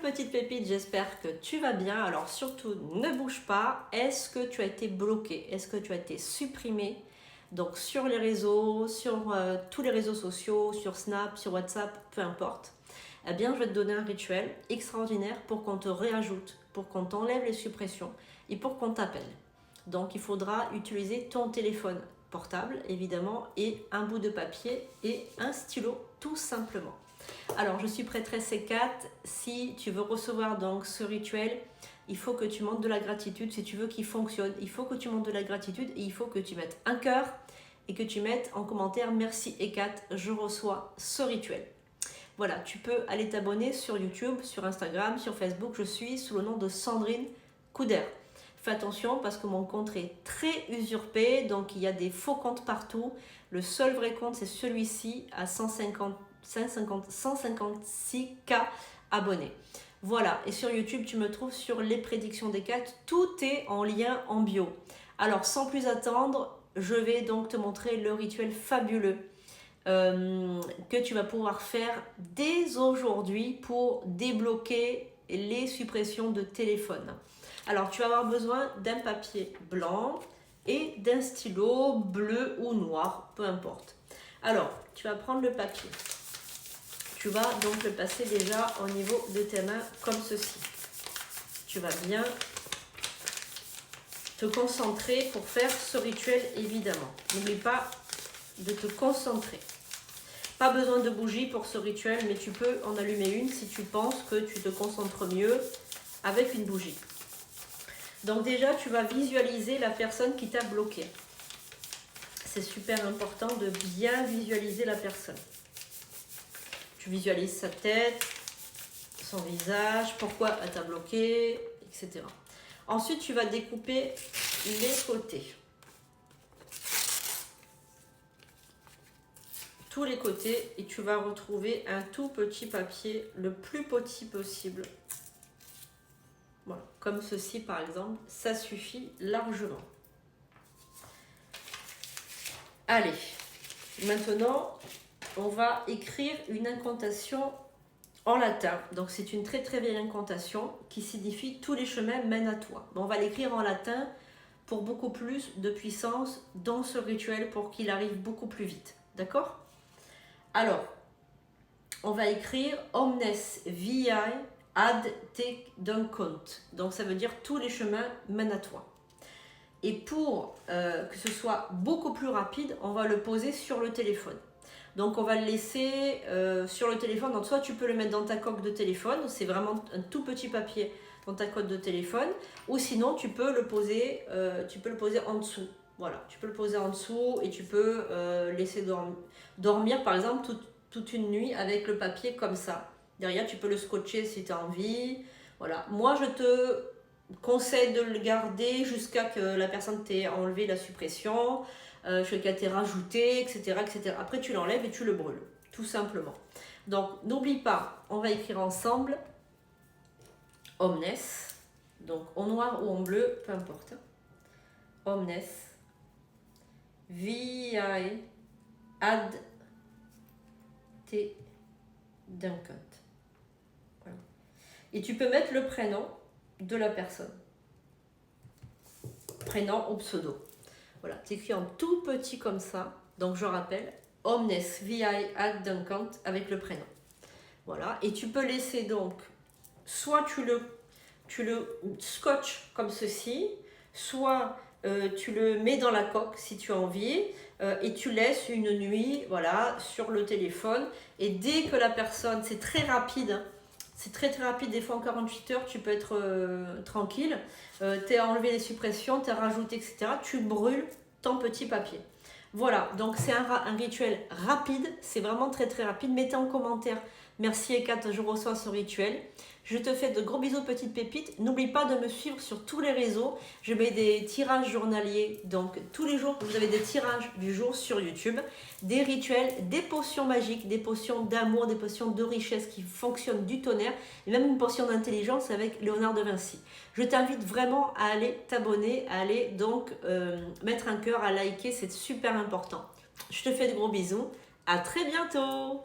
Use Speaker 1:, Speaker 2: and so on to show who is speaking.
Speaker 1: petite pépite, j'espère que tu vas bien. Alors surtout, ne bouge pas. Est-ce que tu as été bloqué? Est-ce que tu as été supprimé? Donc sur les réseaux, sur tous les réseaux sociaux, sur Snap, sur WhatsApp, peu importe. Eh bien, je vais te donner un rituel extraordinaire pour qu'on te réajoute, pour qu'on t'enlève les suppressions et pour qu'on t'appelle. Donc il faudra utiliser ton téléphone portable, évidemment, et un bout de papier et un stylo, tout simplement. Alors, je suis prêtresse C4. Si tu veux recevoir donc ce rituel, il faut que tu montres de la gratitude. Si tu veux qu'il fonctionne, il faut que tu montres de la gratitude et il faut que tu mettes un cœur et que tu mettes en commentaire merci E4, je reçois ce rituel. Voilà, tu peux aller t'abonner sur YouTube, sur Instagram, sur Facebook. Je suis sous le nom de Sandrine Couder. Fais attention parce que mon compte est très usurpé, donc il y a des faux comptes partout. Le seul vrai compte, c'est celui-ci à 156K abonnés. Voilà, et sur YouTube, tu me trouves sur les prédictions des cartes. Tout est en lien en bio. Alors, sans plus attendre, je vais donc te montrer le rituel fabuleux que tu vas pouvoir faire dès aujourd'hui pour débloquer les suppressions de téléphone. Alors, tu vas avoir besoin d'un papier blanc et d'un stylo bleu ou noir, peu importe. Alors, tu vas prendre le papier. Tu vas donc le passer déjà au niveau de tes mains comme ceci. Tu vas bien te concentrer pour faire ce rituel, évidemment. N'oublie pas de te concentrer. Pas besoin de bougie pour ce rituel, mais tu peux en allumer une si tu penses que tu te concentres mieux avec une bougie. Donc déjà, tu vas visualiser la personne qui t'a bloqué. C'est super important de bien visualiser la personne. Tu visualises sa tête, son visage, pourquoi elle t'a bloqué, etc. Ensuite, tu vas découper les côtés. Tous les côtés, et tu vas retrouver un tout petit papier, le plus petit possible. Voilà, comme ceci par exemple, ça suffit largement. Allez, maintenant, on va écrire une incantation en latin. Donc c'est une très très vieille incantation qui signifie tous les chemins mènent à toi. On va l'écrire en latin pour beaucoup plus de puissance dans ce rituel pour qu'il arrive beaucoup plus vite. D'accord? Alors, on va écrire omnes viae ad te duncont. Donc ça veut dire tous les chemins mènent à toi. Et pour que ce soit beaucoup plus rapide, on va le poser sur le téléphone. Donc on va le laisser sur le téléphone. Donc soit tu peux le mettre dans ta coque de téléphone, c'est vraiment un tout petit papier dans ta coque de téléphone, ou sinon tu peux le poser en dessous. Voilà, tu peux le poser en dessous et tu peux laisser dormir par exemple toute une nuit avec le papier comme ça. Derrière, tu peux le scotcher si tu as envie. Voilà. Moi, je te conseille de le garder jusqu'à que la personne t'ait enlevé la suppression, jusqu'à qu'elle t'ait rajouté, etc., etc. Après, tu l'enlèves et tu le brûles, tout simplement. Donc, n'oublie pas, on va écrire ensemble omnes, donc en noir ou en bleu, peu importe. Omnes viae ad te duncant. Voilà. Et tu peux mettre le prénom de la personne. Prénom ou pseudo. Voilà, tu écris en tout petit comme ça. Donc je rappelle, omnes viae ad duncant avec le prénom. Voilà, et tu peux laisser donc, soit tu le scotches comme ceci, soit tu le mets dans la coque si tu as envie, et tu laisses une nuit, voilà, sur le téléphone. Et dès que la personne, c'est très rapide, hein, c'est très très rapide, des fois en 48 heures, tu peux être tranquille. Tu as enlevé les suppressions, tu as rajouté, etc. Tu brûles ton petit papier. Voilà, donc c'est un rituel rapide, c'est vraiment très très rapide. Mettez en commentaire, merci E4, je reçois ce rituel. Je te fais de gros bisous, petite pépite. N'oublie pas de me suivre sur tous les réseaux. Je mets des tirages journaliers. Donc, tous les jours, vous avez des tirages du jour sur YouTube. Des rituels, des potions magiques, des potions d'amour, des potions de richesse qui fonctionnent du tonnerre. Et même une potion d'intelligence avec Léonard de Vinci. Je t'invite vraiment à aller t'abonner, à aller donc mettre un cœur, à liker. C'est super important. Je te fais de gros bisous. À très bientôt.